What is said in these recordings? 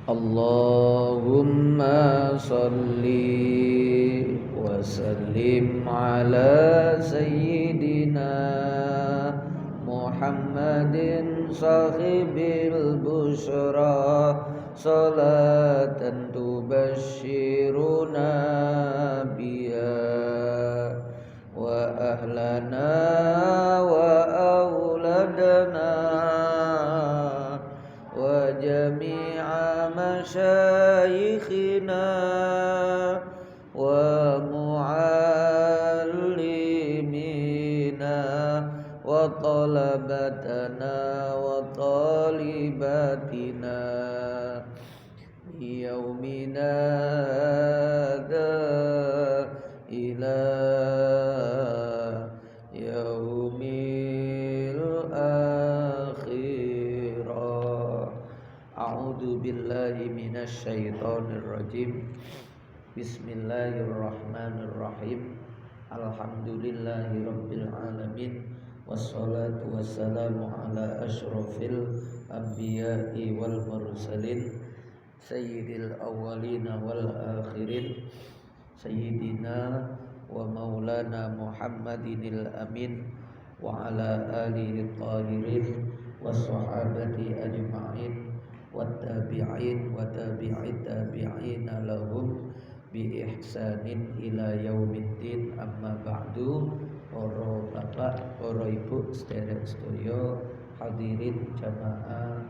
Allahumma salli wa sallim ala sayyidina Muhammadin sahibil busyra salatan tubashshiruna biha wa ahlana wa auladana wa jami'a masyayikhina wa muallimina wa talabatana wa talibatina yaumina hadha ila yaumil akhirah. A'udzu billahi minasy syaithanir rajim. Bismillahirrahmanirrahim. Alhamdulillahi rabbil alamin. Wassalatu wassalamu ala asyrafil anbiya'i wal mursalin sayyidil awwalina wal akhirin sayyidina wa maulana Muhammadinil amin wa ala alihi tahirin was sahabati ajma'in wat tabi'in wa tabi'it tabi'ina lahum bi ihsanin ila yaumiddin. Amma ba'du. Para bapak, para ibu sedherek sedaya hadirin jamaah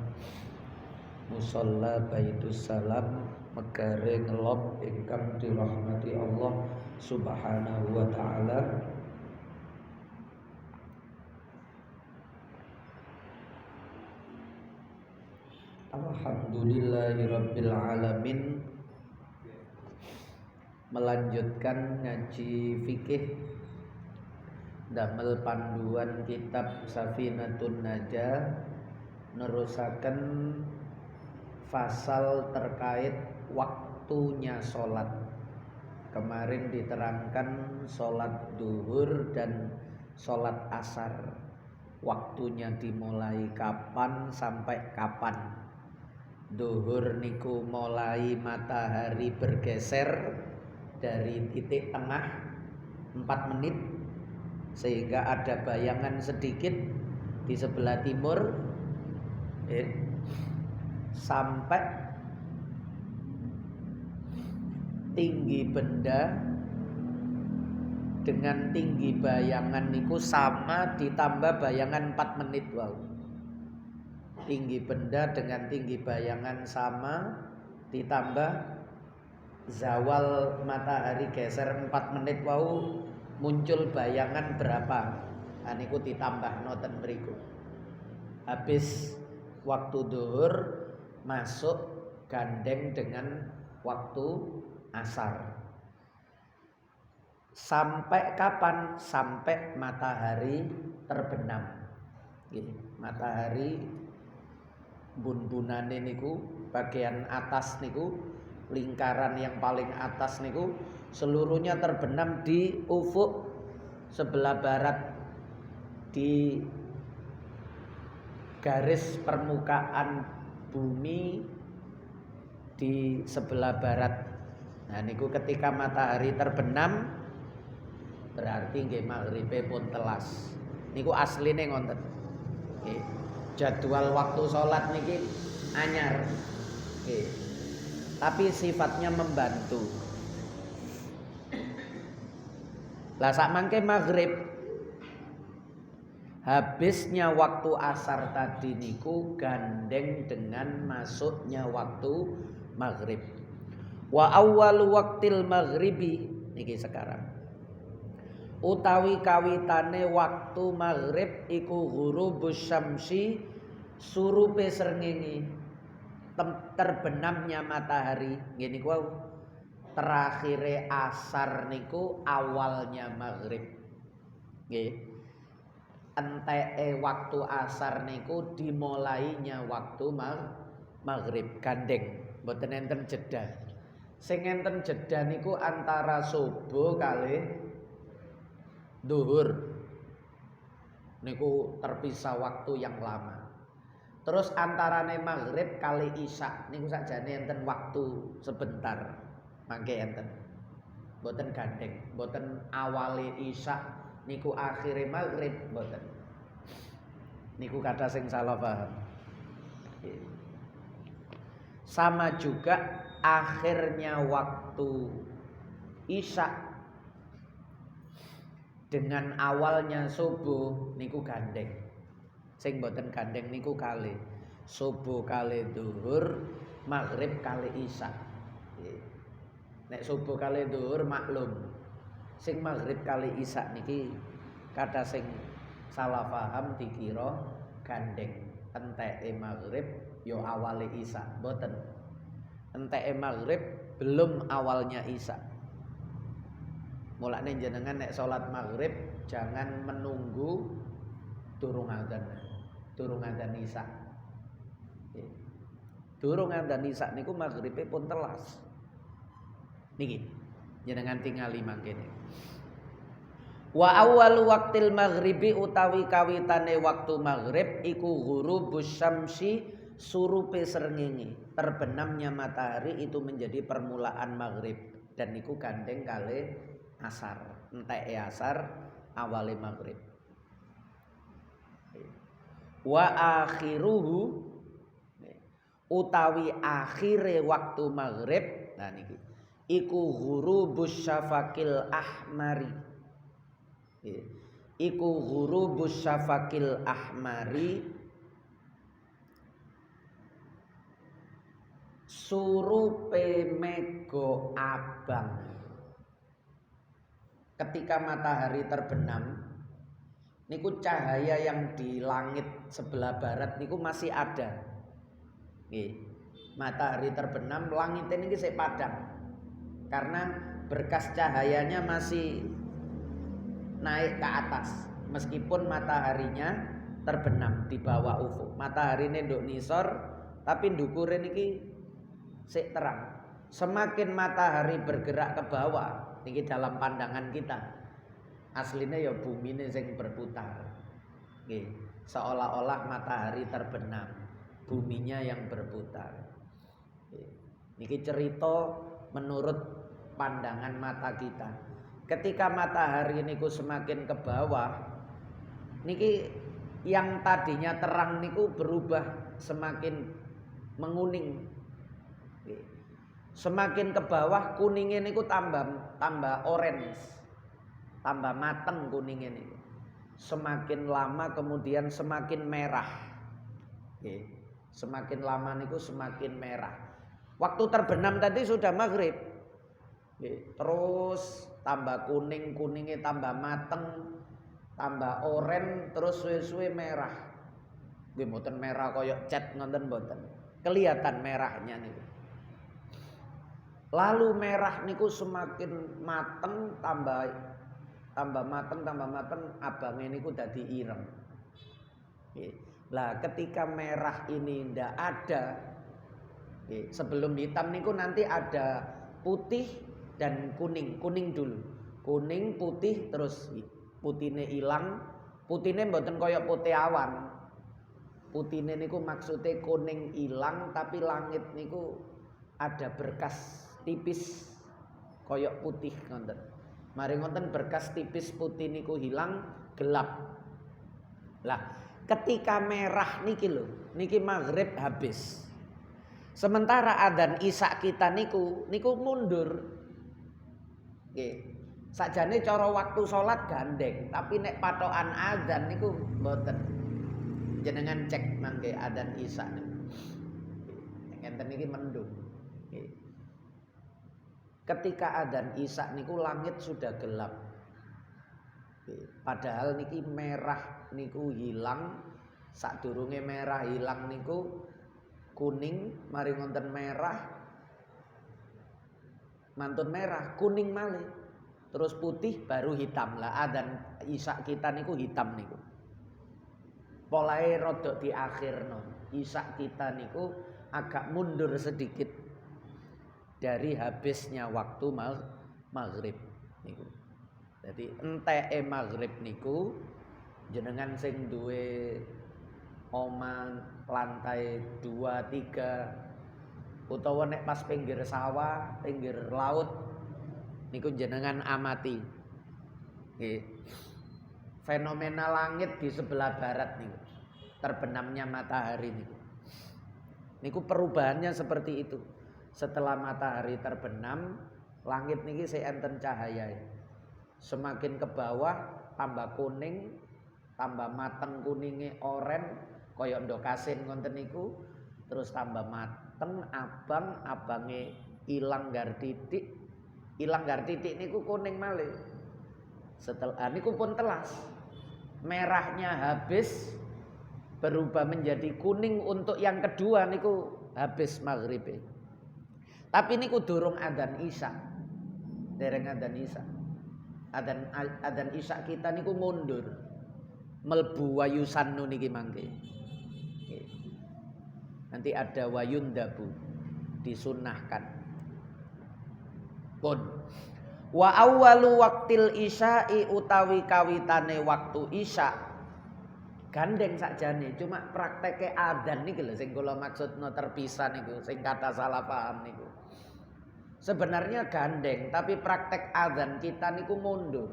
Musalla Baitus Salam Megare Ngelop ingkang dirahmati Allah Subhanahu wa taala. Alhamdulillahirabbil alamin. Melanjutkan ngaji fikih damel panduan kitab Safinatun Najah, nerusaken fasal terkait waktunya sholat. Kemarin diterangkan sholat duhur dan sholat asar, waktunya dimulai kapan sampai kapan. Duhur niku mulai matahari bergeser dari titik tengah 4 menit, sehingga ada bayangan sedikit di sebelah timur, sampai tinggi benda dengan tinggi bayangan niku sama ditambah bayangan 4 menit. Wow. Tinggi benda dengan tinggi bayangan sama ditambah zawal matahari geser 4 menit. Wow, muncul bayangan berapa? Nah, niku ditambah noten mriku. Habis waktu duhur masuk gandeng dengan waktu asar. Sampai kapan? Sampai matahari terbenam. Gini, matahari bun-bunane niku bagian atas niku, lingkaran yang paling atas niku seluruhnya terbenam di ufuk sebelah barat, di garis permukaan bumi di sebelah barat. Nah niku ketika matahari terbenam berarti nggih maghribe pun telas. Niku asline ngonten. Nggih. Jadwal waktu salat niki anyar. Nggih. Tapi sifatnya membantu. Lah sak mangke maghrib, habisnya waktu asar tadi niku gandeng dengan masuknya waktu maghrib. Wa awwalu waqtil maghribi niki sekarang. Utawi kawitane waktu maghrib iku ghurubus syamsi, surupe srengenge, terbenamnya matahari. Ngene niku terakhire asar niku awalnya maghrib. Nggih. Enteke waktu asar niku dimulainya waktu maghrib gandeng, mboten enten jeda. Sing enten jeda niku antara subuh kalih duhur. Niku terpisah waktu yang lama. Terus antarane maghrib kali isya niku sakjane enten waktu sebentar. Mangke enten. Mboten gandeng, mboten awale isya niku akhire maghrib mboten. Niku kata sing salah paham. Sama juga akhirnya waktu isya dengan awalnya subuh niku gandeng. Sing mboten gandeng niku kali subuh kali zuhur, maghrib kali isya. Nek subuh kali zuhur maklum. Sing maghrib kali isya niki kata sing salah paham dikira gandeng. Enteke maghrib yo awale isya, mboten. Enteke maghrib belum awalnya isya. Mulane jenengan nek salat maghrib jangan menunggu durung adzan isya. Durung adzan isya niku maghribe pun telas. Niki jenengan tingali mangkene. Wa awwalu waqtil maghribi utawi kawitane waktu maghrib iku ghurubus syamsi surupe srengenge. Terbenamnya matahari itu menjadi permulaan maghrib dan niku gandeng kali asar. Enteke asar awale maghrib. Wa akhiruhu utawi akhire waktu maghrib. Nah niki iku ghurubus syafaqil ahmari. Iku ghurubus syafaqil ahmari surupe mego abang. Ketika matahari terbenam niku cahaya yang di langit sebelah barat niku masih ada. Matahari terbenam langitnya niki sik padang. Karena berkas cahayanya masih naik ke atas meskipun mataharinya terbenam di bawah ufuk. Matahari nduk nisor tapi ndukure niki sik terang. Semakin matahari bergerak ke bawah niki dalam pandangan kita aslinya ya bumine sing berputar. Nggih, seolah-olah matahari terbenam, buminya yang berputar. Niki cerita menurut pandangan mata kita. Ketika matahari niku semakin ke bawah, niki yang tadinya terang niku berubah semakin menguning. Semakin ke bawah kuningnya niku tambah orange, tambah mateng kuningnya niku. Semakin lama kemudian semakin merah. Semakin lama niku semakin merah. Waktu terbenam tadi sudah maghrib. Terus tambah kuning, kuningnya tambah mateng, tambah oranye, terus suwe-suwe merah. Nggih mboten merah koyok cat ngoten mboten. Kelihatan merahnya niku. Lalu merah niku semakin mateng, tambah mateng, abangnya niku dadi ireng. Lah ketika merah ini ndak ada, sebelum hitam niku nanti ada putih dan kuning dulu. Kuning, putih, terus putihnya hilang. Putihnya mboten koyok putih awan. Putihnya niku maksudnya kuning hilang tapi langit niku ada berkas tipis koyok putih ngoten. Mari ngoten berkas tipis putih niku hilang, gelap. Lah, ketika merah niki lho, niki maghrib habis. Sementara adzan isya kita niku mundur. Nggih. Sakjane cara waktu salat gandeng, tapi nek patokan adzan niku mboten. Jenengan cek mangke adzan isya niku. Ngenten niki mendung. Nggih. Ketika adzan isya niku langit sudah gelap. Padahal niki merah niku hilang, sadurunge merah hilang niku kuning, mari ngonten merah, mantun merah, kuning malih, terus putih baru hitam lah. Adzan isya kita niku hitam niku. Polahe rodok di akhirno. Isya kita niku agak mundur sedikit dari habisnya waktu maghrib niku. Jadi enteke maghrib niku jenengan sing duwe oma lantai 2, 3 utawa nek pas pinggir sawah, pinggir laut niku jenengan amati. Nggih. Fenomena langit di sebelah barat niku. Terbenamnya matahari niku. Niku perubahannya seperti itu. Setelah matahari terbenam, langit niki sik enten cahaya. Semakin ke bawah tambah kuning, tambah mateng kuninge oren kaya ndokasin ngoten niku, terus tambah mateng abang, abange ilang gar titik. Ilang gar titik niku kuning malih. Setelah niku pun telas. Merahnya habis berubah menjadi kuning untuk yang kedua niku habis maghrib. Tapi niku durung adzan isya. Dereng adzan isya. Adzan isya kita niku mundur. Melbu wayusannu niki mangke. Nanti ada wayundabu disunahkan. Pun wa awwalu waqtil isya'i utawi kawitane waktu isya gandeng sakjane, cuma prakteke adzan niki lho sing kula maksudno terpisah niku, sing kata salah paham niku. Sebenarnya gandeng, tapi praktek adzan kita niku mundur.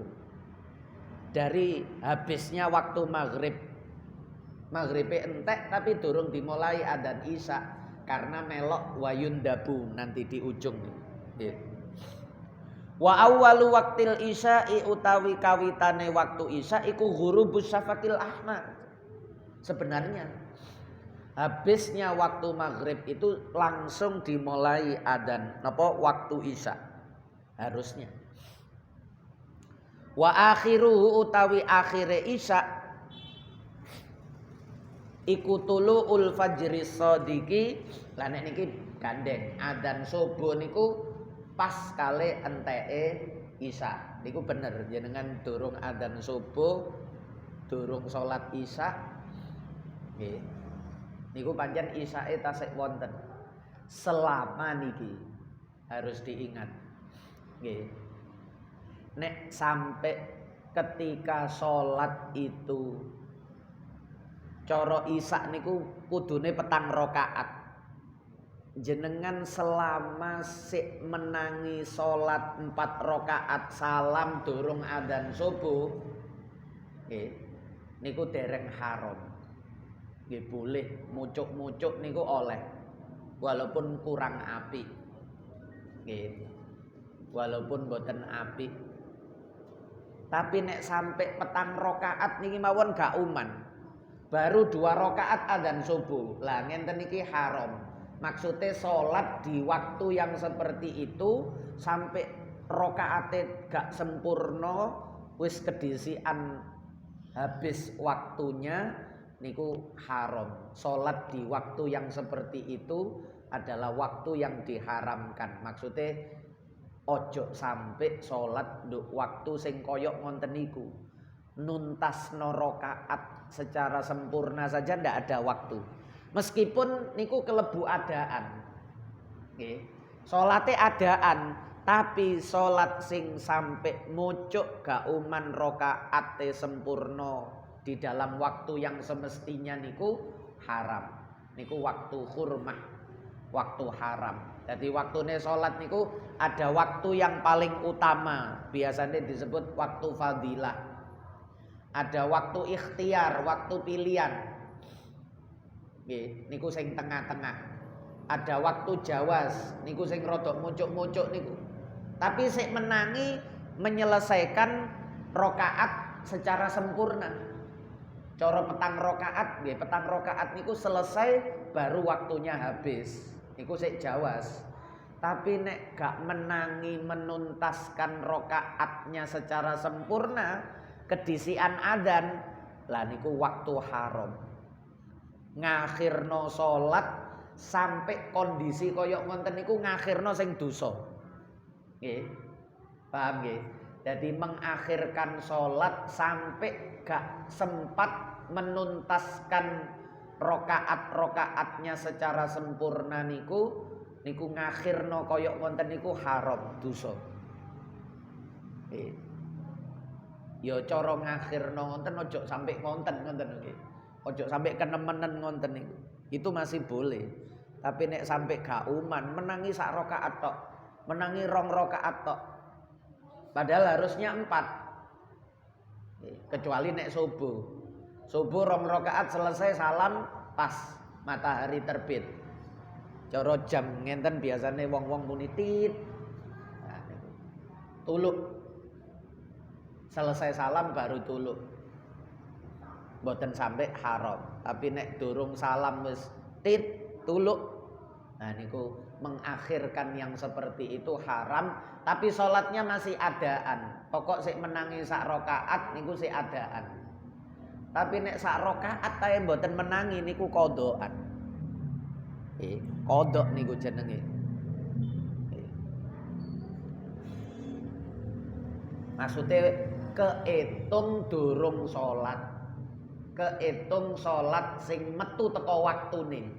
Dari habisnya waktu maghrib. Maghribe entek tapi durung dimulai adzan isya karena melok wayundabu nanti di ujung nih. Wa awwalu waqtil isya'i utawi kawitane waktu isya iku ghurubus syafaqil ahmar. Sebenarnya habisnya waktu maghrib itu langsung dimulai adzan napa waktu isya harusnya. Wa akhiruhu utawi akhire isya iku tuluul fajri shadiqi. Lah nek niki gandeng adzan subuh niku pas kali enteke isya. Niku bener jenengan durung adzan subuh, durung salat isya. Nggih. Niku pancen isyae tasik wonten. Selama niki harus diingat. Nggih. Nek sampai ketika salat itu cara isya niku kudune 4 rakaat. Jenengan selama sik menangi salat 4 rakaat salam durung adzan subuh, nggih, niku dereng haram. Nggih boleh mucuk-mucuk niku oleh, walaupun kurang apik. Nggih. Walaupun boten apik. Tapi nek sampai 4 rakaat niki mawon gak uman. Baru 2 rakaat adzan subuh. Lah ngenten niki haram. Maksudnya sholat di waktu yang seperti itu sampai rakaate gak sempurna, wis kedisian habis waktunya niku haram. Sholat di waktu yang seperti itu adalah waktu yang diharamkan. Maksudnya ojo sampai sholat nduk waktu sing koyok ngonten niku. Nuntasno rakaat secara sempurna saja ndak ada waktu. Meskipun niku kelebu adaan. Nggih. Salate adaan, tapi salat sing sampai mucuk gak uman rakaate sempurna di dalam waktu yang semestinya niku haram. Niku waktu hurmah, waktu haram. Jadi waktune salat niku ada waktu yang paling utama, biasanya disebut waktu fadilah. Ada waktu ikhtiar, waktu pilihan. Nggih, niku sing tengah-tengah. Ada waktu jawas, niku sing rodok mucuk-mucuk niku. Tapi sik menangi menyelesaikan rakaat secara sempurna. Cara petang rakaat, nggih, petang rakaat niku selesai baru waktunya habis. Niku sik jawas. Tapi nek gak menangi menuntaskan rakaatnya secara sempurna, kedisian adzan, lah niku waktu haram. Ngakhirno salat sampai kondisi koyok ngonten niku ngakhirno sing dosa. Nggih. Paham nggih? Jadi mengakhirkan salat sampai gak sempat menuntaskan rakaat-rakaatnya secara sempurna niku ngakhirno koyok ngonten niku haram, dosa. Nggih. Ya cara ngakhirno ngonten ojo sampai ngonten ngoten nggih. Ojo sampai kenemenen ngonten niku. Itu masih boleh. Tapi nek sampai gak uman menangi sak rakaat tok, menangi 2 rakaat tok. Padahal harusnya 4. Kecuali nek subuh. Subuh 2 rakaat selesai salam pas matahari terbit. Cara jam ngenten biasane wong-wong muni tit. Nah, tuluk. Selesai salam baru tuluk. Mboten sampai haram. Tapi nek durung salam wis tit tuluk. Nah niku mengakhirkan yang seperti itu haram. Tapi sholatnya masih adaan. Pokok sik menangi sak rakaat niku sik adaan. Tapi nek sak rakaat ae mboten menangi niku qodhoan. Qodho niku jenenge. Maksudnya keetung durung sholat. Keetung sholat sing metu teko waktune.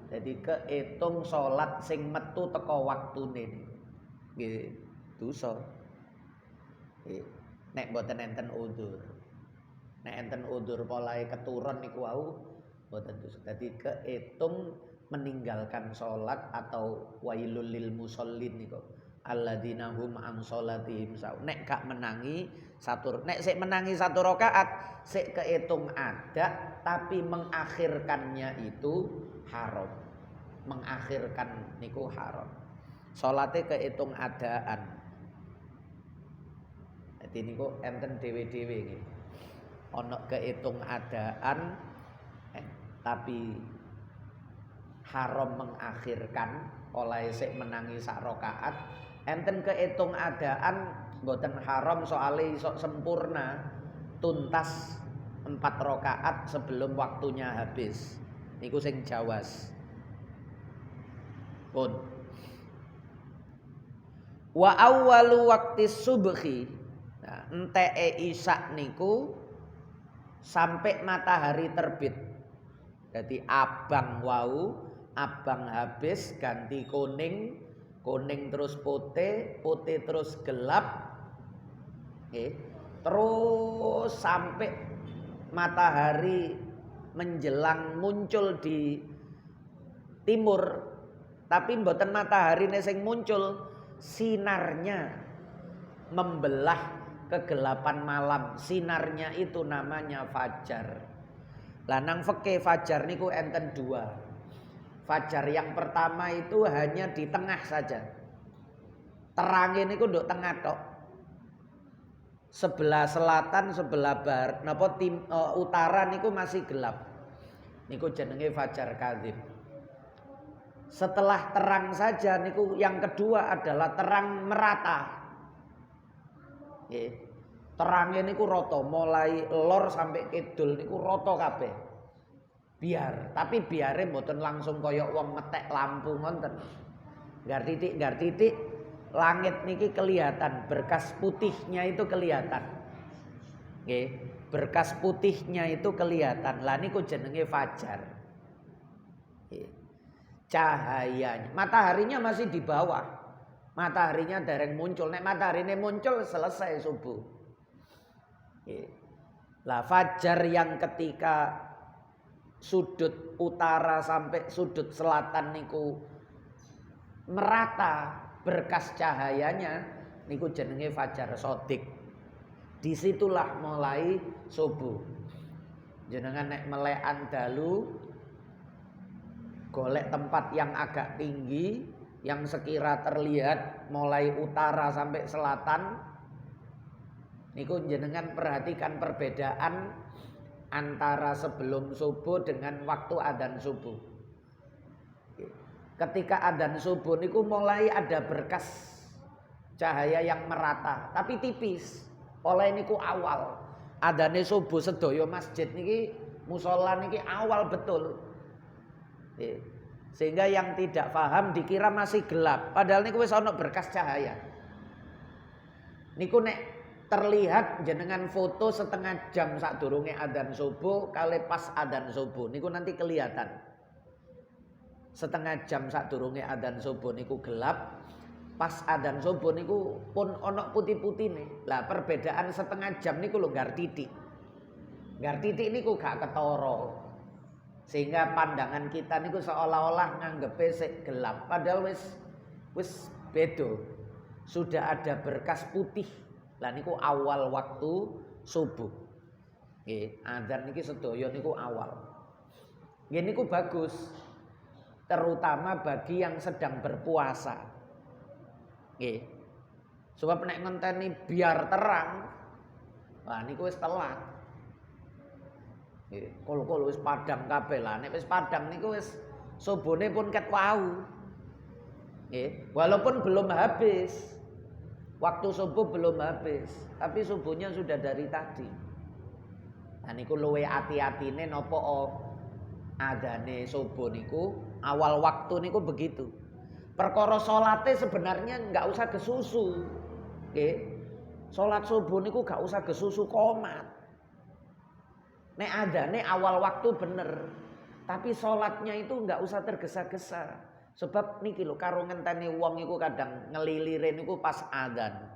Jadi keetung sholat sing metu teko waktune. Nggih, dosa. Nek mboten enten udzur. Nek enten udzur polahe keturun niku wau mboten dosa. Dadi keetung meninggalkan sholat atau wailul lil musallin niku. Alladzina hum an sholatihim sahun. Nek gak menangi nek sik menangi 1 rakaat sik kehitung ada tapi mengakhirkannya itu haram. Mengakhirkan niku haram. Salate kehitung adaan. Dadi niku enten dhewe-dhewe nggih. Ana kehitung adaan tapi haram mengakhirkan oleh sik menangi sak rakaat. Enten kehitung adaan mboten haram soalnya iso sempurna tuntas 4 rakaat sebelum waktunya habis. Niku sing jawas. Pun. Wa awwalu waqti subhi. Nah, enteke isya niku sampai matahari terbit. Jadi abang wau, abang habis ganti kuning, kuning terus putih, putih terus gelap. Terus sampai matahari menjelang muncul di timur, tapi mboten matahari sing muncul, sinarnya membelah kegelapan malam. Sinarnya itu namanya fajar. Lah nang fikih fajar niku enten 2. Fajar yang pertama itu hanya di tengah saja. Terangnya niku nduk tengah tok. Sebelah selatan, sebelah barat, napa utara niku masih gelap. Niku jenenge fajar kadzib. Setelah terang saja niku yang kedua adalah terang merata. Terangnya niku rata, mulai lor sampai kidul niku rata kabeh. Biar, tapi biare mboten langsung kaya wong metek lampu ngoten. Gar titik, langit niki kelihatan, berkas putihnya itu kelihatan. Nggih, berkas putihnya itu kelihatan. Lah niku jenenge fajar. Cahayanya, mataharinya masih di bawah. Mataharinya dereng muncul. Nek mataharinya muncul selesai subuh. Lah fajar yang ketika sudut utara sampai sudut selatan niku merata berkas cahayanya niku jenenge fajar sodik. Disitulah mulai subuh. Jenengan nek melekan dalu golek tempat yang agak tinggi yang sekira terlihat mulai utara sampai selatan. Niku jenengan perhatikan perbedaan antara sebelum subuh dengan waktu adzan subuh. Ketika adzan subuh niku mulai ada berkas cahaya yang merata, tapi tipis. Oleh niku awal. Adzane subuh sedaya masjid niki musala niki awal betul. Sehingga yang tidak paham dikira masih gelap, padahal niku wis ana berkas cahaya. Niku nek terlihat jenengan foto setengah jam sadurunge adzan subuh kali pas adzan subuh niku nanti kelihatan. Setengah jam sadurunge adzan subuh niku gelap, pas adzan subuh niku pun ana putih-putihne. Lah perbedaan setengah jam niku lho gar titik. Gar titik niku gak ketara. Sehingga pandangan kita niku seolah-olah nganggepe sik gelap, padahal wis beda. Sudah ada berkas putih. Lah niku awal waktu subuh. Nggih, adzan niki sedaya niku awal. Nggih niku bagus. Terutama bagi yang sedang berpuasa. Nggih. Sebab nek ngenteni biar terang, wah niku wis telat. Nggih, kol-kol wis padang kabeh lah. Nek wis padang niku wis subuhne pun ket wau. Nggih, walaupun belum habis. Waktu subuh belum habis, tapi subuhnya sudah dari tadi. Nah niku luwe ati-atine napa adzane subuh niku awal waktu niku begitu. Perkara salate sebenarnya enggak usah kesusu. Nggih. Salat subuh niku gak usah kesusu qomat. Nek adzane awal waktu bener. Tapi salatnya itu enggak usah tergesa-gesa. Sebab niki lho karo ngenteni wong iku kadang ngelilire niku pas adzan.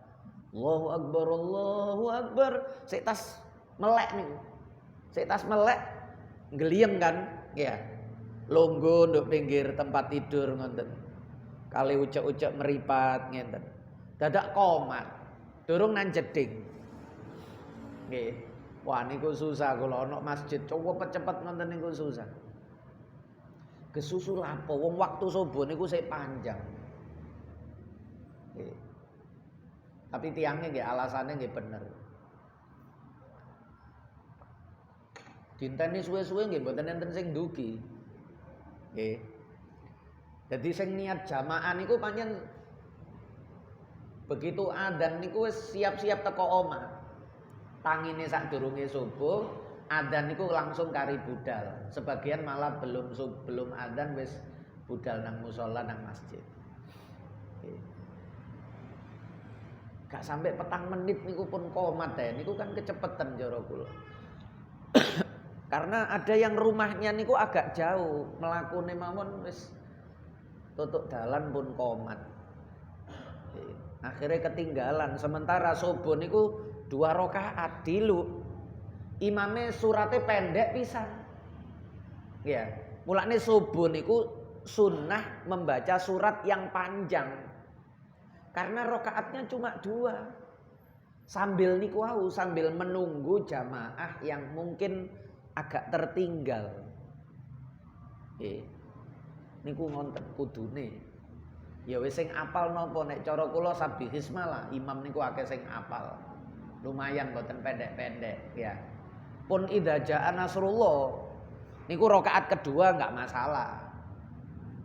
Allahu Akbar, Allahu Akbar. Sik tas melek niku. Sik tas melek ngliyeng kan? Ya. Longgo nduk pinggir tempat tidur ngoten. Kali ucek-ucek meripat ngenten. Dadak qomat. Durung nang jeding. Nggih. Wah niku susah kula ana masjid cepet-cepet ngoten niku susah. Kesusu lapo wong waktu subuh niku sik panjang. Nggih. Tapi tiangnya nggih alasannya nggih bener. Dinteni suwe-suwe nggih mboten enten sing ndugi. Nggih. Dadi sing niat jamaah niku pancen begitu adzan niku wis siap-siap teko omah. Tangine sadurunge subuh, adzan niku langsung kari budal. Sebagian malah belum adzan wis budal nang musala nang masjid. Gak sampai petang menit niku pun qomat ya. Niku kan kecepetan jaro kula. Karena ada yang rumahnya niku agak jauh, mlakune mawon wis tutuk dalan pun qomat. Akhirnya ketinggalan. Sementara subuh niku 2 rakaat dilu. Imame surate pendek pisan. Ya, mulane subuh niku sunnah membaca surat yang panjang. Karena rakaatnya cuma 2. Sambil niku wau, sambil menunggu jamaah yang mungkin agak tertinggal. Niku ngonten kudune. Ya wis sing apal napa nek cara kula sabihis malah imam niku akeh sing apal. Lumayan mboten pendek-pendek ya. Pun idza jaa nasrullah niku rakaat kedua enggak masalah.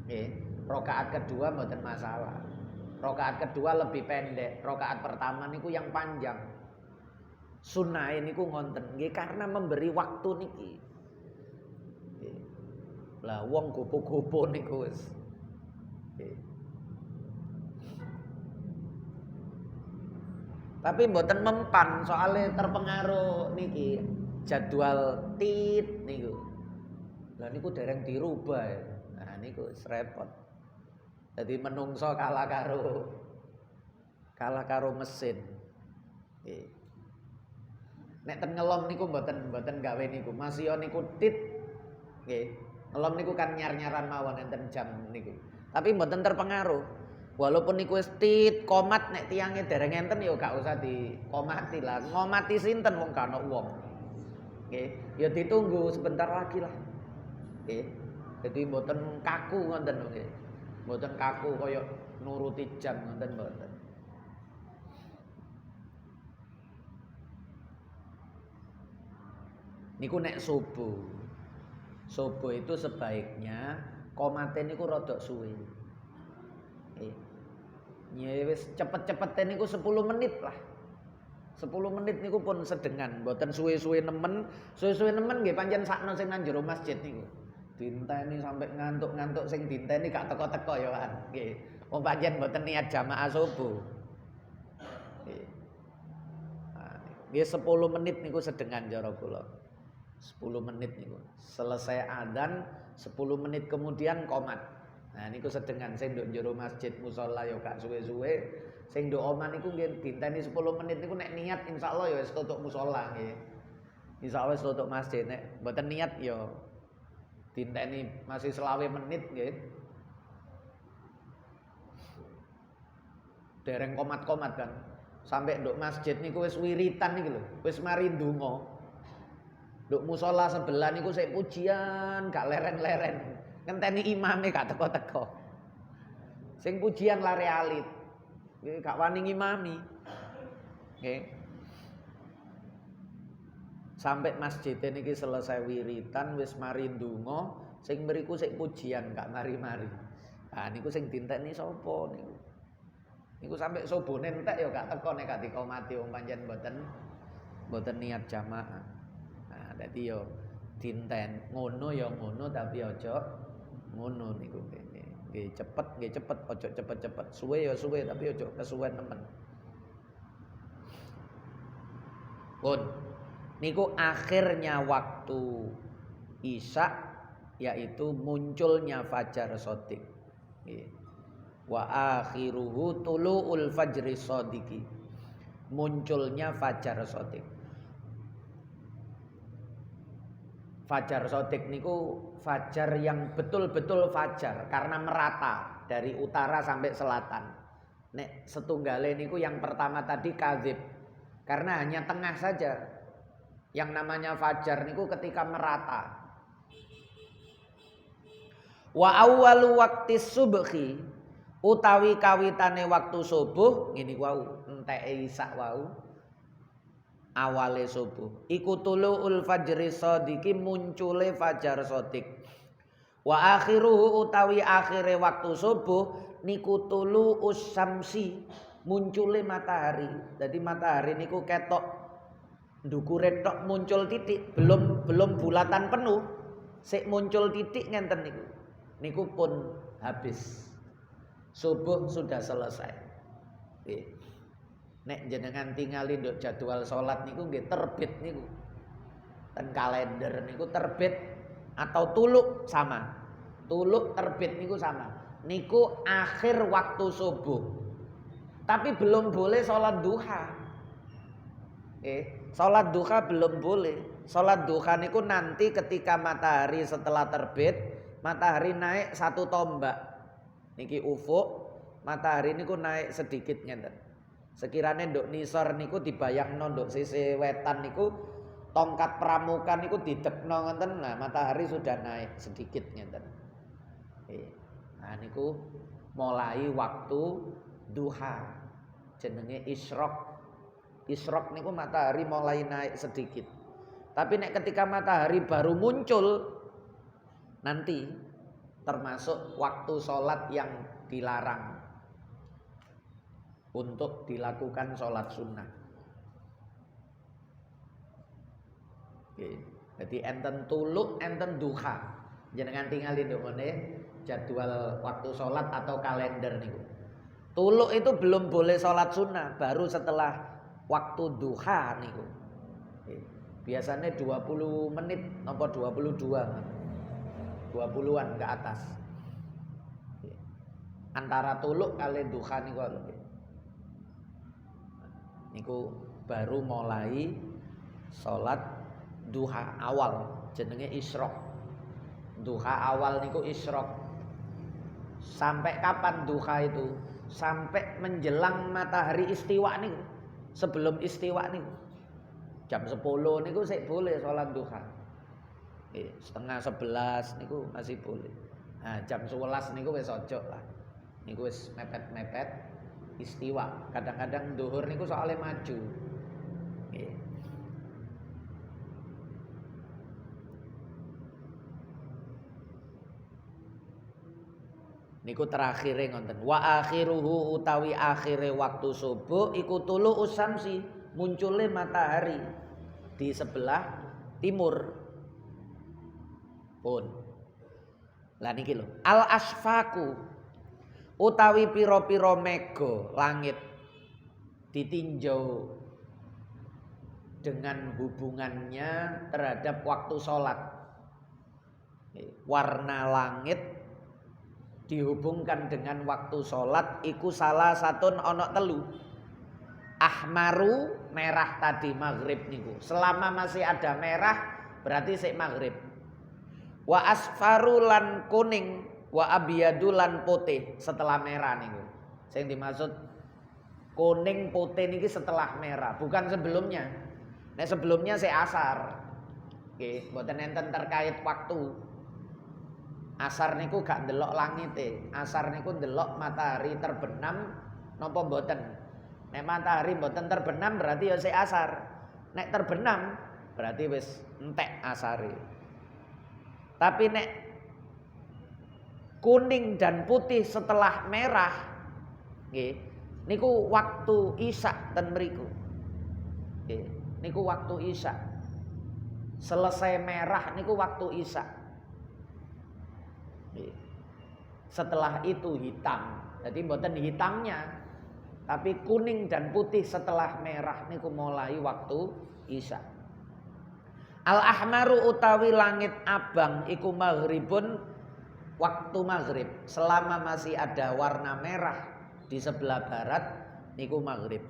Nggih, rakaat kedua mboten masalah. Rakaat kedua lebih pendek, rakaat pertama niku yang panjang. Sunah niku ngonten nggih karena memberi waktu niki. Nggih. Lah wong gopo-gopo niku wis. Nggih. Tapi mboten mempan soalnya terpengaruh niki jadwal tit niku. Lah niku dereng dirubah. Nah niku repot. Jadi menungso kalah karo mesin. Nggih. Nek ten ngelom niku mboten gawe niku. Masih niku tit. Nggih. Ngelom niku kan nyar-nyaran mawon enten jam niku. Tapi mboten terpengaruh. Walaupun niku wis tit komat nek tiange dereng enten ya gak usah dikomati lah. Ngomati sinten wong kana wong. Nggih, ya ditunggu sebentar lagi lah. Nggih. Jadi mboten kaku ngoten nggih. Mboten kaku kaya nuruti jam ngoten mboten. Niku nek subuh. Subuh itu sebaiknya komate niku rada suwe. Ya wis cepet-cepete niku 10 menit lah. 10 menit niku pun sedengan, mboten suwe-suwe nemen. Suwe-suwe nemen nggih pancen sakno sing nang jero masjid niku. Dinteni sampai ngantuk-ngantuk sing dinteni gak teko-teko ya kan. Nggih. Wong pancen mboten niat jamaah subuh. Nggih. Nah, nggih 10 menit niku sedengan cara kula. 10 menit niku. Selesai adzan 10 menit kemudian qomat. Nah niku sedengan sing nduk njero masjid musala ya gak suwe-suwe. Sing nduk omah niku nggih dinteni 10 menit niku nek niat insyaallah ya wis tutuk musala nggih. Insyaallah wis tutuk masjid nek mboten niat ya dinteni masih 20 menit nggih. Dereng komat-komat kan. Sampai nduk masjid niku wis wiritan iki lho, wis mari ndonga. Nduk musala sebelah niku sik pujian gak leren-leren. Ngenteni imame gak teko-teko. Sing pujian lare alit. Nggih gak wani ngimami. Nggih. Sampai masjid niki selesai wiritan wis mari ndonga, sing mriku sik pujian gak mari-mari. Ah niku sing dinteni sapa niku? Niku sampai subuh entek ya gak teko nek gak dikomati wong pancen mboten niat jamaah. Nah, dadi yo dinten ngono ya ngono tapi aja ngono niku nggih cepet aja cepet-cepet. Suwe ya suwe tapi aja kesuwen nemen. Pun niku akhirnya waktu Isya yaitu munculnya fajar shadiq. Nggih. Wa akhiruhu tulu'ul fajri shadiqi. Munculnya fajar shadiq. Fajar shadiq niku fajar yang betul-betul fajar karena merata dari utara sampai selatan. Nek setunggale niku yang pertama tadi kadzib. Karena hanya tengah saja. Yang namanya fajar niku ketika merata. Wa awwalu waqti subhi utawi kawitane waktu subuh ngene wau enteke isak wau awale subuh iku tuluul fajri shadiqi muncule fajar shadiq wa akhiruhu utawi akhire waktu subuh niku tuluus syamsi muncule matahari. Jadi matahari niku ketok ndukure tok muncul titik belum bulatan penuh sik muncul titik ngenten niku pun habis. Subuh sudah selesai. Nek jenengan tingali nduk jadwal salat niku nggih terbit niku. Ten kalender niku terbit atau tuluk sama. Tuluk terbit niku sama. Niku akhir waktu subuh. Tapi belum boleh salat duha. Salat duha belum boleh. Salat duha niku nanti ketika matahari setelah terbit, matahari naik 1 tombak. Niki ufuk, matahari niku naik sedikit ngenten. Sekiranya nduk nisor niku dibayangno nduk sisi wetan niku tongkat pramuka niku didekno ngenten. Nah, matahari sudah naik sedikit ngenten. Nah niku mulai waktu duha. Jenenge isyraq. Isyraq niku matahari mulai naik sedikit. Tapi nek ketika matahari baru muncul nanti termasuk waktu sholat yang dilarang untuk dilakukan sholat sunnah. Jadi enten tuluk, enten duha. Jangan tinggalin dong jadwal waktu sholat atau kalender niku. Tuluk itu belum boleh sholat sunnah, baru setelah waktu duha niku. Biasanya 20 menit atau 22. 20-an ke atas. Antara tuluk kali duha niku baru mulai sholat duha awal jenenge isyraq. Duha awal niku isyraq. Sampai kapan duha itu? Sampai menjelang matahari istiwa niku. Sebelum istiwa niku. Jam 10 niku sik boleh sholat duha. Setengah 11 niku masih boleh. Nah, jam 11 niku wis ojo lah. Niku wis mepet-mepet istiwa. Kadang-kadang duhur niku soalnya maju. Niku terakhire ngonten. Wa akhiruhu utawi akhire waktu subuh iku tulu usamsi muncule matahari di sebelah timur. Pun lah niki lho al asfaku utawi pira-pira mega langit ditinjau dengan hubungannya terhadap waktu sholat. Warna langit dihubungkan dengan waktu sholat iku salah satun onok telu. Ahmaru merah tadi maghrib niku. Selama masih ada merah berarti sik maghrib. Wa asfaru lan kuning, wa abyadu lan putih setelah merah niku. Sing dimaksud kuning putih niki setelah merah, bukan sebelumnya. Nek sebelumnya sik asar. Nggih, mboten enten terkait waktu. Asar niku gak ndelok langite. Asar niku ndelok matahari terbenam napa mboten. Nek matahari mboten terbenam berarti ya sik asar. Nek terbenam berarti wis entek asare. Tapi nek kuning dan putih setelah merah nggih, niku waktu isya ten mriku. Nggih, niku waktu isya. Selesai merah niku waktu isya. Setelah itu hitam. Jadi mboten hitamnya, tapi kuning dan putih setelah merah niku mulai waktu isya. Al ahmaru utawi langit abang iku maghribun waktu maghrib. Selama masih ada warna merah di sebelah barat niku maghrib.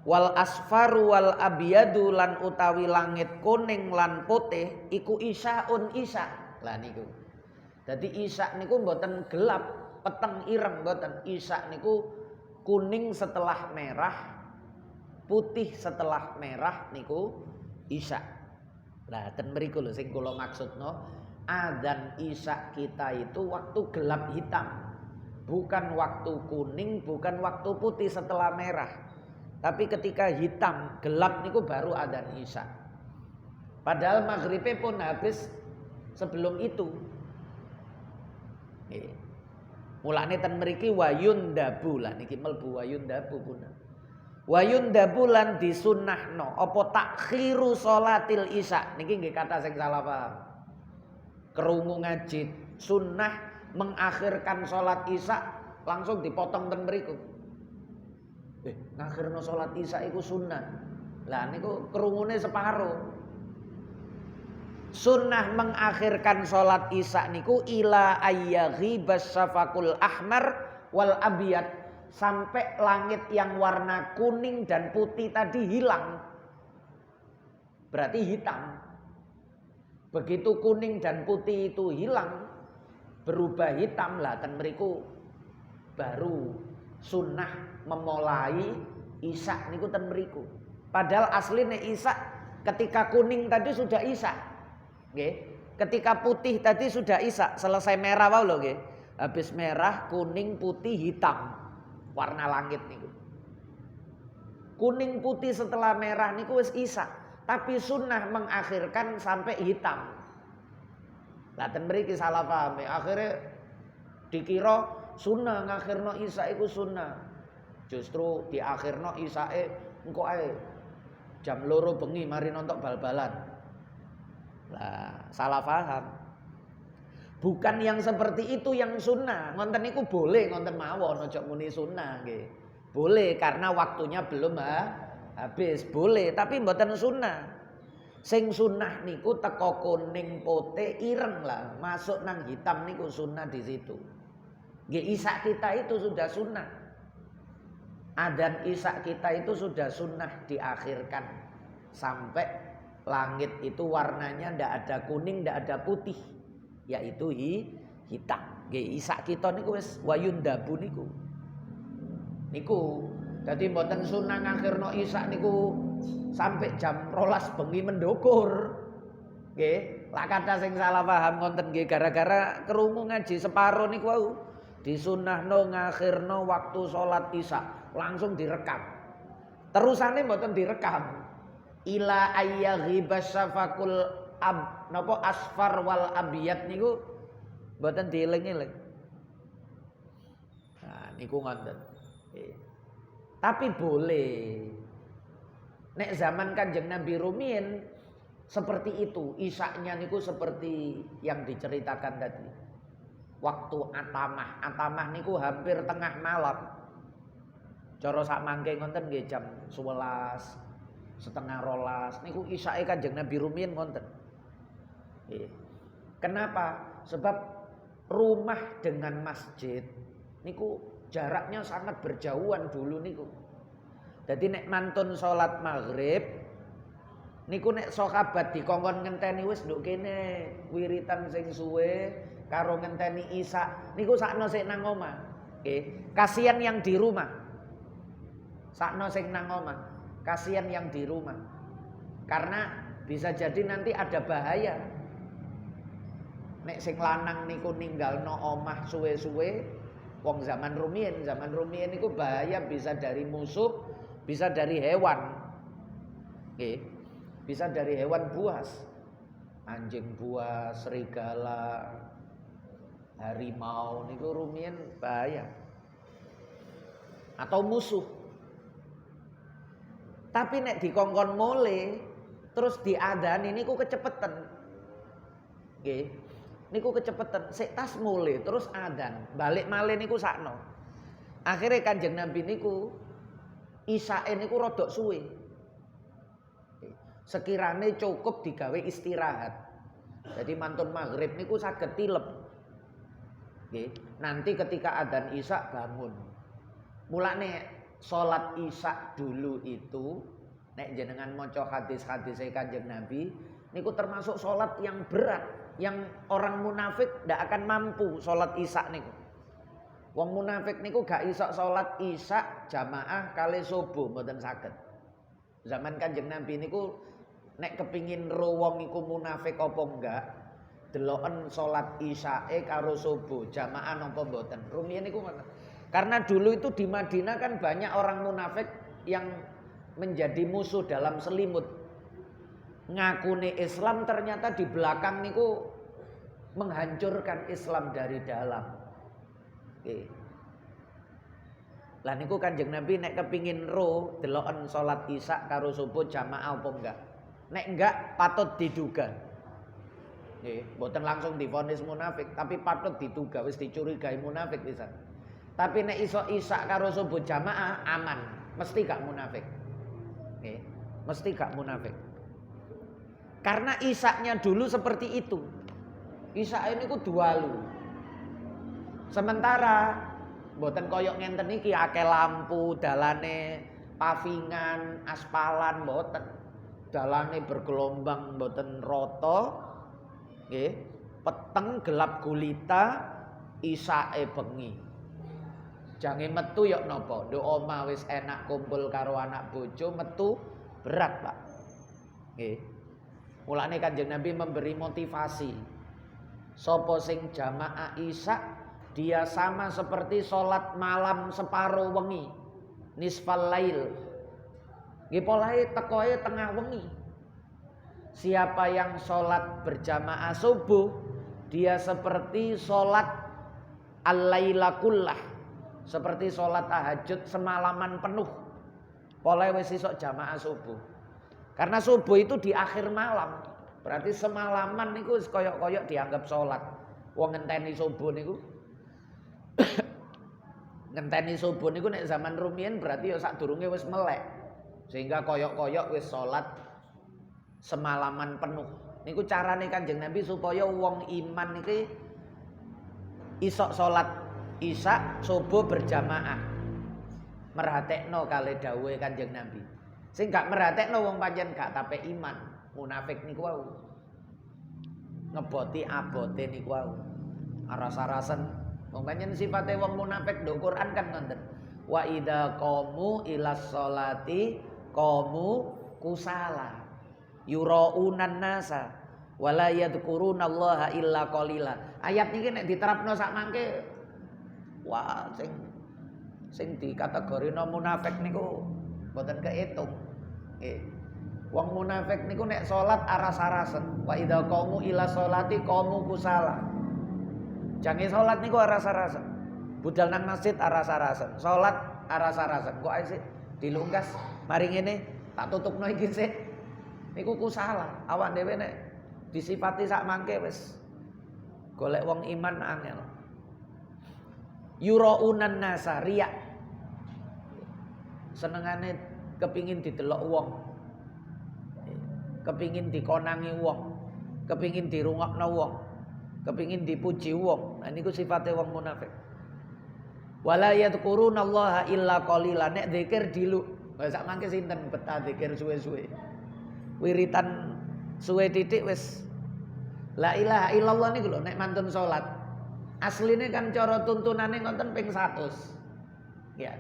Wal asfaru wal abyadu lan utawi langit kuning lan putih iku isyaun isya. Lah niku. Dadi isya niku mboten gelap, peteng ireng mboten. Isya niku kuning setelah merah, putih setelah merah niku isya. Lah ten mriku lho sing kula maksudno, adzan isya kita itu waktu gelap hitam. Bukan waktu kuning, bukan waktu putih setelah merah. Tapi ketika hitam, gelap niku baru adzan isya. Padahal maghribnya pun habis sebelum itu. Mulane ten mriki wayun dabu lah niki melbu wayun dabu pun. Wayun dabu lan disunnahno apa takhiru salatil isya. Niki nggih kata sing salah paham. Krungu ngaji sunnah mengakhirkan salat isya langsung dipotong ten mriku. Ngakhirno salat isya iku sunnah. Lah niku krungune separo. Sunnah mengakhirkan salat isya niku ila ayyaghibas syafaqul ahmar wal abyad, sampai langit yang warna kuning dan putih tadi hilang. Berarti hitam. Begitu kuning dan putih itu hilang, berubah hitam lah ten mriku baru sunnah memulai isya niku ten mriku. Padahal asline isya ketika kuning tadi sudah isya. Nggih. Ketika putih tadi sudah isya, selesai merah wae lho nggih. Habis merah, kuning, putih, hitam. Warna langit niku. Kuning putih setelah merah niku wis isya, tapi sunnah mengakhirkan sampai hitam. Lah ten mriki salah paham. Akhirnya dikira sunnah ngakhirno isya iku sunnah. Justru di akhirno isyae engko ae jam 2 bengi mari nonton bal-balan. Lah salah paham. Bukan yang seperti itu yang sunnah. Ngonten niku boleh ngonten mawon, aja muni sunnah nggih. Boleh karena waktunya belum habis, boleh tapi mboten sunnah. Sing sunnah niku teko kuning putih ireng lah, masuk nang hitam niku sunnah di situ. Nggih isya kita itu sudah sunnah. Adzan isya kita itu sudah sunnah diakhirkan sampai langit itu warnanya ndak ada kuning, ndak ada putih, yaitu hitam. Nggih isya kita niku wis wayun dabu niku. Niku dadi mboten sunah ngakhirno isya niku sampai jam 12 bengi mendukur. Nggih, lak kata sing salah paham ngoten nggih gara-gara krungu ngaji separo niku wau. Disunahno ngakhirno waktu salat isya, langsung direkam. Terusane mboten direkam. Ila ayyaghibas syafaqul napa asfar wal abyad niku mboten dieling-eling. Nah niku ngoten. Tapi boleh. Nek zaman Kanjeng Nabi rumiyin seperti itu, isya-nya niku seperti yang diceritakan tadi. Waktu atamah niku hampir tengah malam. Cara sak mangke ngoten nggih jam 11, setengah 12 niku isyae Kanjeng Nabi rumiyin ngoten. Kenapa? Sebab rumah dengan masjid niku jaraknya sangat berjauhan dulu niku. Dadi nek mantun salat maghrib niku nek sahabat dikongkon ngenteni wis nduk kene wiritan sing suwe karo ngenteni isya niku sakno sik nang omah. Nggih, kasihan yang di rumah. Sakno sing nang omah, kasihan yang di rumah. Karena bisa jadi nanti ada bahaya. Nek sing lanang niku ninggalno omah suwe-suwe, wong zaman rumiyin niku bahaya bisa dari musuh, bisa dari hewan. Nggih. Bisa dari hewan buas. Anjing buas, serigala, harimau niku rumiyin bahaya. Atau musuh. Tapi nek dikongkon mole terus diadani niku kecepetan. Nggih. Niku kecepetan, sik tas mule terus adzan, balik malih niku sakno. Akhire Kanjeng Nabi niku isyae niku rodok suwe. Sekirane cukup digawe istirahat. Jadi mantun maghrib niku saged tilep. Nggih, nanti ketika adzan isya bangun. Mulane salat isya dulu itu nek jenengan maca hadis-hadise Kanjeng Nabi niku termasuk salat yang berat. Yang orang munafik ndak akan mampu sholat isya niku. Wong munafik niku gak iso sholat isya jamaah kali subuh mboten saged. Zaman Kanjeng Nabi niku nek kepingin ro wong iku munafik apa enggak, deloken sholat isyae karo subuh jamaah napa mboten. Rumiyin niku karena dulu itu di Madinah kan banyak orang munafik yang menjadi musuh dalam selimut. Ngakune Islam ternyata di belakang niku menghancurkan Islam dari dalam. Oke. Lah niku Kanjeng Nabi nek kepingin ro deloken salat isya karo subuh jamaah apa enggak. Nek enggak patut diduga. Nggih, mboten langsung divonis munafik, tapi patut diduga wis dicurigai munafik pisan. Tapi nek iso isya karo subuh jamaah aman, mesti gak munafik. Nggih, mesti gak munafik. Karena isaknya dulu seperti itu. Isak ini ku dualu. Sementara mboten koyok ngenten iki akeh lampu, dalane pavingan, aspalan mboten. Dalane bergelombang mboten rata. Nggih, peteng gelap gulita, isake bengi. Jange metu yok napa? Nduk omah wis enak kumpul karo anak bojo, metu berat, Pak. Nggih. Mulane Kanjeng Nabi memberi motivasi. Sapa sing jamaah isya dia sama seperti sholat malam separuh wengi. Nisfal lail. Nggih polahe tekoe tengah wengi. Siapa yang sholat berjamaah subuh dia seperti sholat al-laila kullah. Seperti sholat tahajud semalaman penuh. Polahe wis isok jamaah subuh. Karena subuh itu di akhir malam. Berarti semalaman niku koyok-koyok dianggap sholat. Wong ngenteni subuh niku. Ngenteni subuh niku nek zaman rumiyin berarti ya sadurunge wis melek. Sehingga koyok-koyok wis sholat semalaman penuh. Niku carane Kanjeng Nabi supaya wong iman niki isok sholat isya subuh berjamaah. Merhatekno kali dawuhe Kanjeng Nabi. Sing gak merhatekno wong pancen gak tape iman, munafik niku wau. Ngeboti abote niku wau. Aras-arasen. Wong pancen sifate wong munafik nduk Quran kan ngoten. Wa idza qamu ilas sholati qamu kusala. Yuraunan nasa wala yadhkurunallaha illa qalila. Ayat niki nek diterapno sak mangke wah sing dikategorino munafik niku mboten kehitung. Nggih. Wong munafik niku nek salat aras-arasen. Wa idza qamu ila sholati qamu kusala. Jange salat niku aras-arasen. Budal nang masjid aras-arasen. Salat aras-arasen. Kok ae sik dilungkas mari ngene tak tutupno iki sik. Niku kusala. Awak dhewe nek disifati sak mangke wis golek wong iman angel. Yuraunan nasa riya. Senengane kepingin didelok wong. Kepingin dikonangi wong. Kepingin dirungokno wong. Kepingin dipuji wong. Nah niku sifate wong munafik. Wala yadhkurunallaha illa qalila. Nek zikir Lah sak mangke sinten betah zikir suwe-suwe. Wiritan suwe titik wis la ilaha illallah niku lho nek mantun salat. Asline kan cara tuntunane ngoten ping 100. Ya.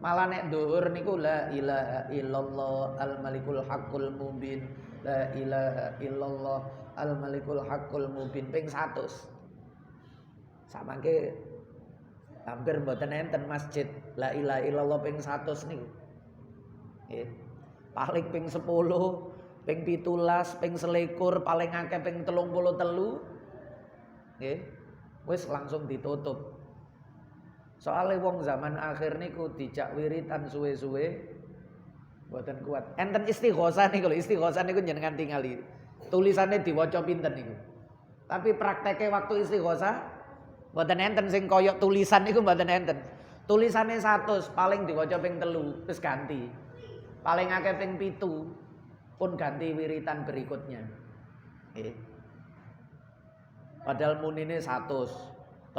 Malah nek dhuwur niku la ilaha illallah al malikul haqqul mubin. La ilaha illallah al malikul haqqul mubin ping 100. Samangke hampir mboten enten masjid la ilaha illallah ping 100 niku. Nggih. Paling ping 10, ping 17, ping 21, paling akeh ping 33. Nggih. Wis langsung ditutup. Soale wong zaman akhir niku dijak wiritan suwe-suwe mboten kuat. Enten istighosah niku lho, istighosah niku jenengan tingali. Tulisane diwaca pinten niku. Tapi prakteke waktu istighosah mboten enten sing koyok tulisan niku mboten enten. Tulisane 100 paling diwaca ping 3 terus ganti. Paling akeh ping 7 pun ganti wiritan berikutnya. Nggih. Padahal munine 100,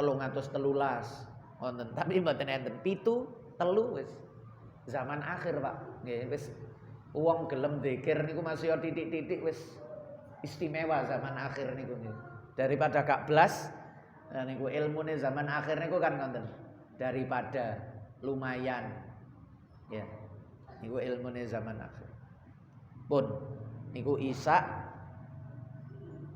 313 wonten, tapi mboten enten 7, 3 wis. Zaman akhir, Pak. Nggih, wis wong gelem dzikir niku masih titik-titik wis istimewa zaman akhir niku nggih. Daripada gak blas, nah niku ilmune zaman akhir niku kan ngoten. Daripada lumayan. Ya. Niku ilmune zaman akhir. Pun niku Isya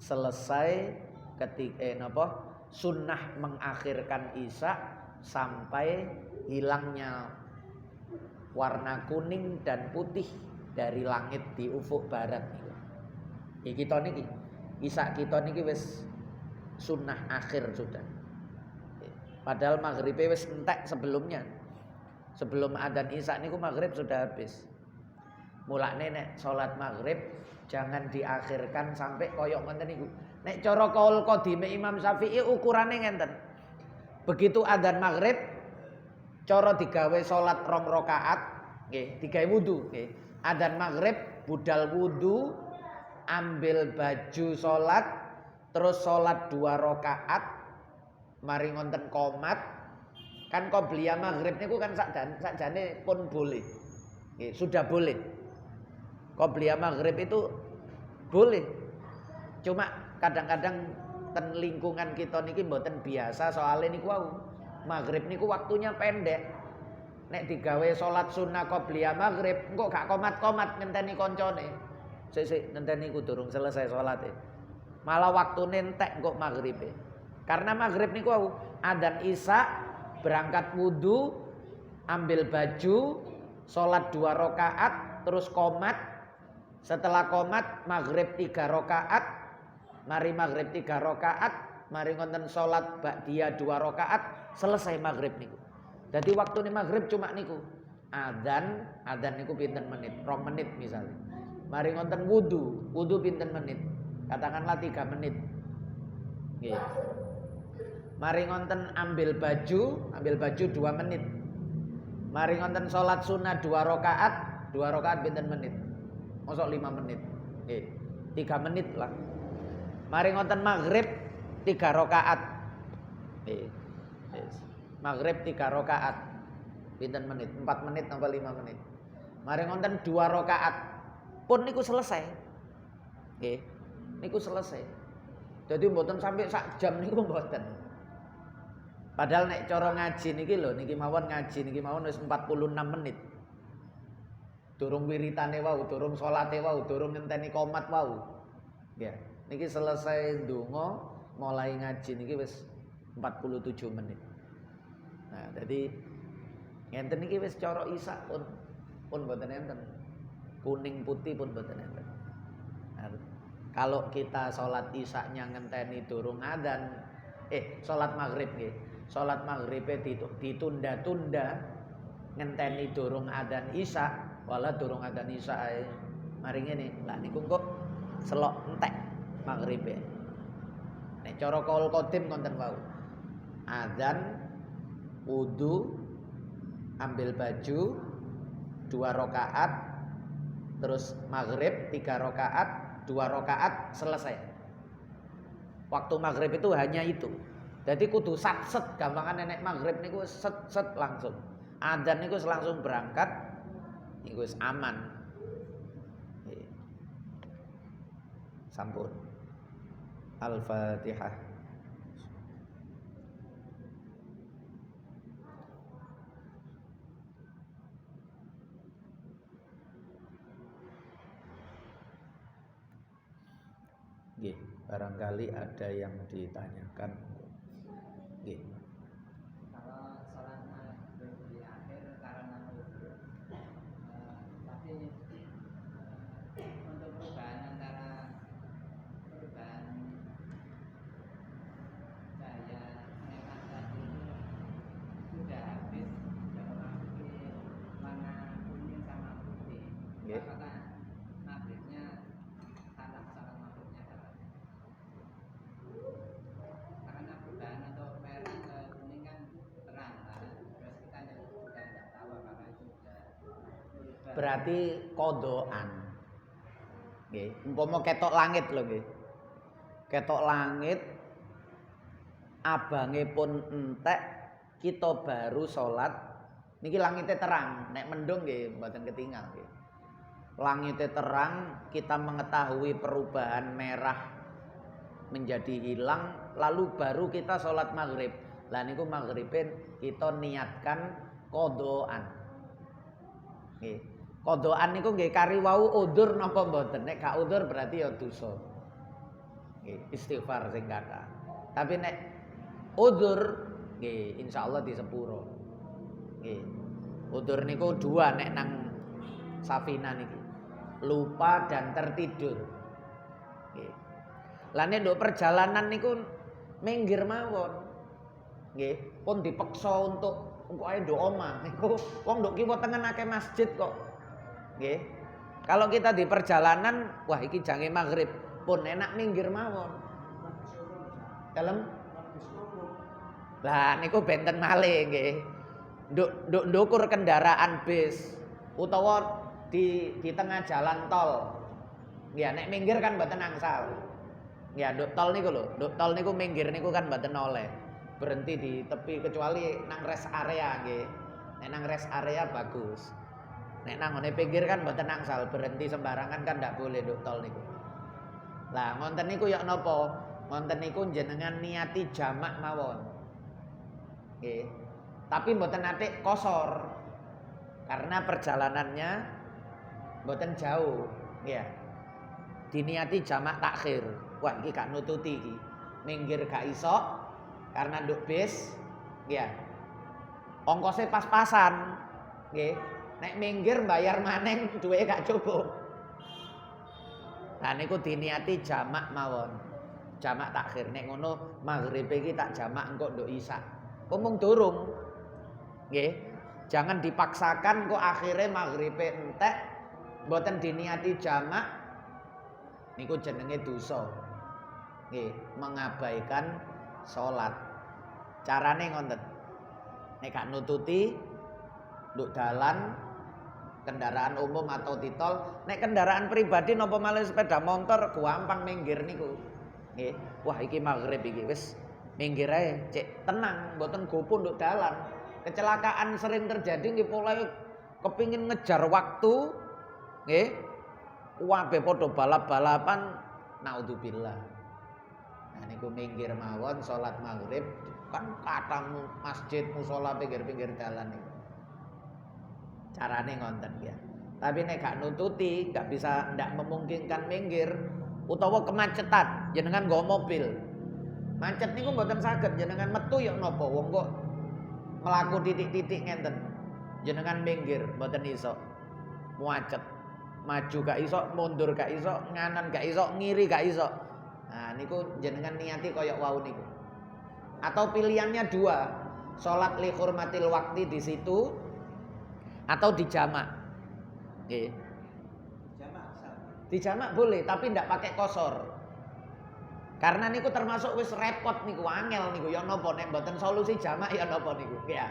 selesai ketika sunnah mengakhirkan Isya sampai hilangnya warna kuning dan putih dari langit di ufuk barat. Iki kita niki Isya kita niki wis sunnah akhir sudah. Padahal maghrib wis entek sebelumnya. Sebelum adzan Isya niku maghrib sudah habis. Mulane nek salat maghrib jangan diakhirkan sampai koyok ngoten niku. Nek cara kaul qadime Imam Syafi'i ukurane ngenten. Begitu adzan maghrib cara digawe salat 2 rakaat nggih, digawe wudu nggih. Adzan maghrib budal wudu, ambil baju salat, terus salat 2 rakaat, mari ngonten qomat. Kan qobliyah maghrib niku kan sakjane pun boleh. Nggih, sudah boleh. Qobliyah maghrib itu boleh. Cuma kadang-kadang ten lingkungan kita niki mboten biasa soalnya niku wau. Maghrib niku waktunya pendek. Nek digawe salat sunah qobliyah maghrib, engko gak komat-komat ngenteni koncone. Sik ngenteni ku durung selesai salate. Malah waktune entek engko maghribe. Karena maghrib niku wau adzan Isya, berangkat wudu, ambil baju, salat 2 rakaat, terus qomat. Setelah qomat maghrib 3 rakaat, mari maghrib 3 rakaat, mari ngonten salat ba'diyah 2 rakaat, selesai maghrib niku. Jadi waktune maghrib cuma niku. Adzan niku pinten menit? 2 menit misalnya. Mari ngonten wudu pinten menit? Katakanlah 3 menit. Nggih. Mari ngonten ambil baju 2 menit. Mari ngonten salat sunah 2 rakaat pinten menit? Mosok 5 menit. Nggih. 3 menit lah. Mari ngonten maghrib 3 rakaat. Maghrib 3 rakaat. Pinten menit? 4 menit tambah 5 menit. Mari ngonten 2 rakaat. Pun niku selesai. Nggih. Niku selesai. Jadi mboten sampai sak jam niku mboten. Padahal nek cara ngaji niki lho, niki mawon ngaji niki mawon wis 46 menit. Durung wiritane wau, durung salate wau, durung ngenteni qomat wau. Ya. Niki selesai ndonga, mulai ngaji niki wis 47 menit. Nah, jadi ngenten niki wis cara Isya pun mboten enten. Kuning putih pun mboten enten. Nah, kalau kita salat Isya-nya ngenteni durung adzan, salat maghrib nggih. Salat maghribe ditunda-tunda ngenteni durung adzan Isya, wala durung adzan Isya ae. Mari ngene, lah niku kok selok entek maghribe. Nek cara kaul qadim konten wau. Adzan, wudu, ambil baju 2 rakaat, terus maghrib 3 rakaat, 2 rakaat selesai. Waktu maghrib itu hanya itu. Jadi kudu sat-set, gampangan nenek maghrib niku set-set langsung. Adzan niku langsung berangkat, Niku wis aman. Nggih. Sampun. Al-Fatihah. Nggih, barangkali ada yang ditanyakan. Nggih. Kalau sholat maghrib di akhir karena uzur, tapi untuk perubahan antara perubahan cahaya merah tadi itu sudah habis, sudah memasuki warna kuning sama putih. Nggih. Apakah maghribnya salah sholat maghribnya salah? Karena perubahan untuk merah ke kuning kan terang kan, terus kita juga tidak tahu apakah itu sudah berubah. Berarti kodoan. Nggih, umpama ketok langit lho nggih. Ketok langit abange pun entek kita baru salat niki langitnya terang, nek mendung nggih mboten ketinggal nggih. Langitnya terang, kita mengetahui perubahan merah menjadi hilang, lalu baru kita sholat maghrib. Lah niku maghribin kita niatkan kodoan. Nggih. Kodoan niku nggih kari wau udzur napa mboten? Nek gak udzur berarti ya dosa. Nggih, istighfar sing kathah. Tapi nek udzur nggih insyaallah disepuro. Nggih. Udzur niku dua nek nang Safina niki. Lupa dan tertidur. Nggih. Lah nek nduk perjalanan niku minggir mawon. Nggih, pun dipeksa untuk engko ae nduk omah. Niku wong nduk kiwa tengen akeh masjid kok. Nggih. Kalau kita di perjalanan, wah iki jange maghrib, pun enak minggir mawon. Dalem. Lah niku benten malih nggih. Nduk ndukur kendaraan bis utawa di tengah jalan tol. Ya nek minggir kan mboten angsal. Ya nduk tol niku lho, nduk tol niku minggir niku kan mboten oleh. Berhenti di tepi kecuali nang rest area nggih. Nek nang rest area bagus. Nek nang ngene pinggir kan mboten angsal, berhenti sembarangan kan ndak boleh nduk tol niku. Lah ngonten niku ya napa? Ngonten niku jenengan niati jamak mawon. Nggih. Tapi mboten nate kosor. Karena perjalanannya mboten jauh, ya. Diniati jamak takhir. Wah, iki gak nututi iki. Minggir gak iso karena nduk bis, ya. Ongkosnya pas-pasan, nggih. Nek minggir bayar maneng duwe gak cukup. Nah niku diniati jamak mawon. Jamak takhir nek ngono maghrib iki tak jamak engko nduk isya. Omong durung. Nggih. Jangan dipaksakan kok akhirnya maghribe entek mboten diniati jamak niku jenenge dosa. Nggih, mengabaikan salat. Carane ngoten. Nek gak nututi nduk dalan kendaraan umum atau titol, nek kendaraan pribadi napa malih sepeda motor gampang minggir niku. Nggih, wah iki maghrib iki wis minggir ae, cek tenang, mboten gopo nduk dalan. Kecelakaan sering terjadi nggih mulai kepingin ngejar waktu. Nggih. Kabeh padha balap-balapan naudzubillah. Nah niku minggir mawon salat maghrib kan kathah masjid musala pinggir-pinggir dalan niku. Carane ngonten ya. Tapi nek gak nututi, gak bisa ndak memungkinkan minggir utawa kemacetan, jenengan nggawa mobil. Macet niku mboten saged jenengan metu ya napa wong kok mlaku titik-titik ngenten. Jenengan minggir mboten iso. Muacet. Maju gak iso, mundur gak iso, nganan gak iso, ngiri gak iso. Nah niku jenengan niati kaya wau niku. Atau pilihannya dua, salat li hurmatil waqti di situ atau di jamak. Nggih. Di jamak boleh, tapi ndak pakai kosor. Karena niku termasuk wis repot niku, angel niku ya napa nek mboten solusi jamak ya napa niku. Ya.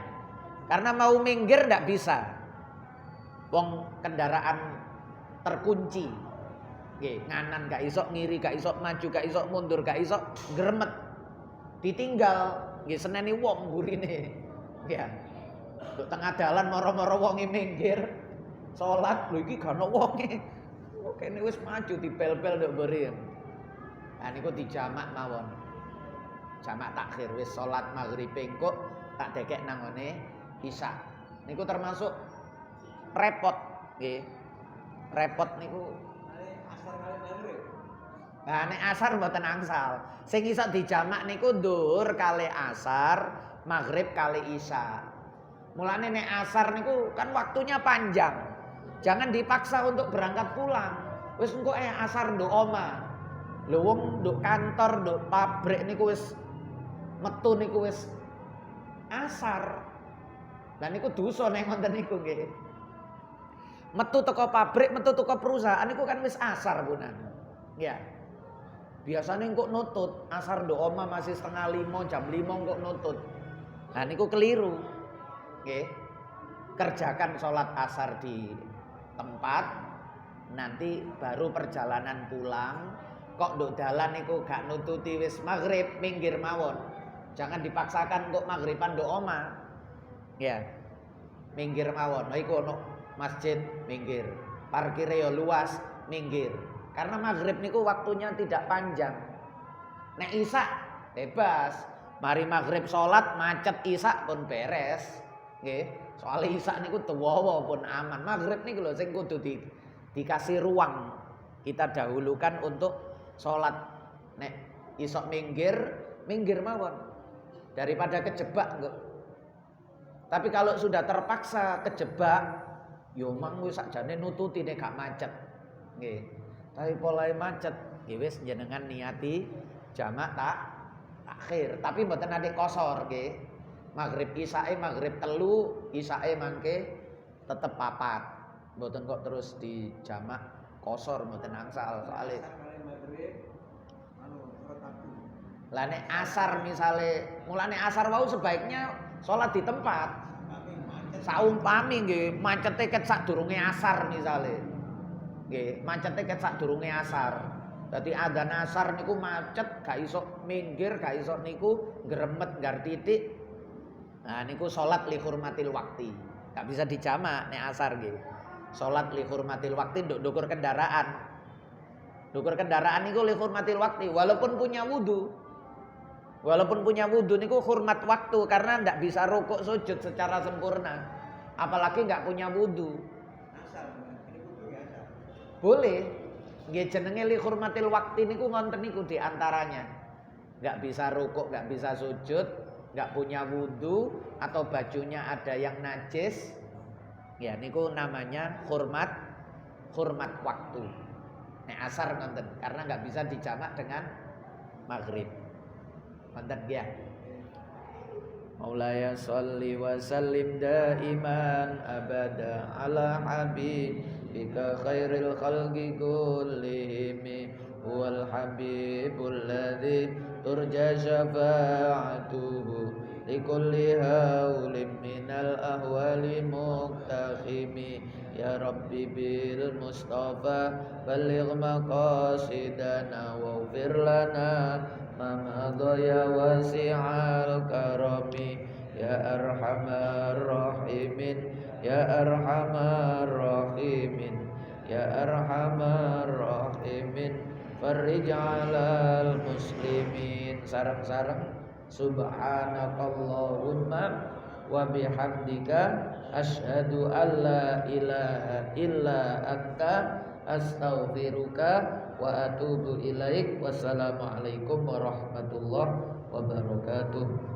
Karena mau minggir ndak bisa. Wong kendaraan terkunci. Nggih, nganan gak iso, ngiri gak iso, maju gak iso, mundur gak iso, gremet. Ditinggal, nggih seneni wong gurine. Ya. Untuk tengah dalan moro-moro wonge minggir. Salat lho iki gak ono wonge. Kene wis maju dipel-pel nduk mburi. Nah niku dijamak mawon. Jamak takhir wis salat maghrib engko tak dekek nang ngene isya. Niku termasuk repot nggih. Repot niku Asar kali maghrib. nah nek asar mboten angsal. Sing iso dijamak niku dhuwur kali asar, maghrib kali isya. Mulane nek asar niku kan waktunya panjang. Jangan dipaksa untuk berangkat pulang. Wis engko asar nduk oma. Lho wong nduk kantor, nduk pabrik niku wis metu niku wis asar. Lah niku dosa nek ngoten niku nggih. Metu teko pabrik, metu teko perusahaan niku kan wis asar punan. Ya. Biasanya kok nutut, asar nduk oma masih 4:30, jam 5 kok nutut. Nah niku keliru. Nggih. Kerjakan sholat asar di tempat, nanti baru perjalanan pulang. Kok nduk dalan niku gak nututi wis maghrib, minggir mawon. Jangan dipaksakan kok maghriban nduk oma. Ya. Minggir mawon. Nah iku ono masjid, minggir. Parkire yo luas, minggir. Karena maghrib niku waktunya tidak panjang. Nek isya bebas. Mari maghrib sholat macet isya pun beres. Nggih. Soalnya isya niku tuwa pun aman. Maghrib niku lho sing kudu dikasih ruang. Kita dahulukan untuk sholat. Nek isok minggir mawon. Daripada kejebak enggak. Tapi kalau sudah terpaksa kejebak, yo mang wis sakjane nututi nek gak macet. Nggih. Tapi polahe macet, nggih wis jenengan niati jamak takhir. Tapi mboten ade kosor nggih. Maghrib isyae maghrib telu, isyae mangke tetep papat. Mboten kok terus di jamak kosor mboten angsal soalé. Asar kali maghrib rotatu. Lah nek asar misale, mulane asar wau sebaiknya sholat di tempat. Tapi macet. Saumpami nggih, macete ket sadurunge asar misale. Nggih, macete ket sadurunge asar. Dadi adzan asar niku macet, gak iso minggir, gak iso niku gremet nggar titik. Nah niku salat li hurmatil wakti. Gak bisa dijamak nek asar nggih. Salat li hurmatil wakti nduk ndukur kendaraan. Ndukur kendaraan niku li hurmatil wakti walaupun punya wudu. Walaupun punya wudu niku hormat waktu karena ndak bisa rukuk sujud secara sempurna. Apalagi nggak punya wudu. Asar, ini kudu ya asar. Boleh. Nggih jenenge li hurmatil wakti niku ngonten niku di antaranya. Nggak bisa rukuk, nggak bisa sujud, nggak punya wudu atau bajunya ada yang najis. Ya niku namanya hormat waktu. Nek asar ngonten karena nggak bisa dijamak dengan maghrib. Mantap ya. Maulaya sholli wa sallim daiman abada ala habibika khairil khalqi kullihim wal habibul ladzi turja syafa'atuhu likulli haulin minal ahwali muqtahimi ya rabbi bil mustafa balligh maqasidana waghfir lana Mamadu ya wasi'al karami Ya arhamar rahimin Ya arhamar rahimin Ya arhamar rahimin Farrij alal muslimin Sarang-sarang Subhanakallahumma Wa bihamdika Ashhadu an la ilaha illa anta Astaghfiruka wa atubu ilaik. Wassalamualaikum warahmatullahi wabarakatuh.